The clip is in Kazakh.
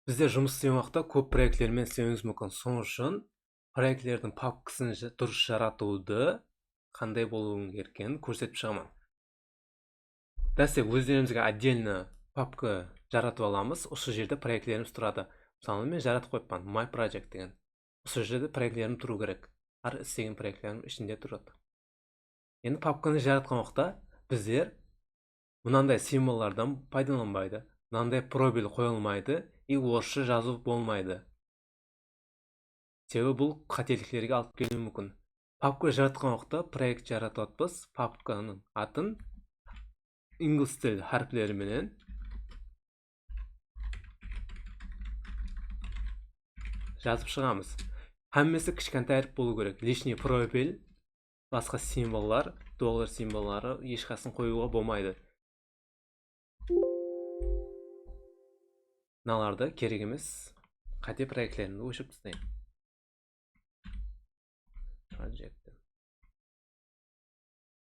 Bizde жұмыс істеген уақытта көп проектілермен істеуіңіз мүмкін. Соның үшін проектілердің папкасын дұрыс жаратуды қандай болуың керекенін көрсетіп шығамын. Дәстек өздерімізге отдельно папка жаратып аламыз. Осы жерде проектілеріміз тұрады. Мысалы, мен жаратып қойыппын My Project деген. Осы жерде проектілерім тұру керек. Әр істеген проектілерім ішінде тұрады. Енді папканы жаратқан уақытта біздер мынандай символдардан пайдаланбайды. Мынандай пробел қойылмайды, и орысша жазу болмайды. Себебі бұл қателіктерге алып келуі мүмкін. Папка жаратқан уақытта проект жарататпыз. Папканың атын инглис тіл харфлеріменен жазып шығамыз. Әммесі кішкентай әріп болу керек. Лишний пробел, басқа символлар, доллар символлары ешқасын қоюға болмайды. Мыналарды керек емес. Қате проектлерімді өшіріп тастайын. Project.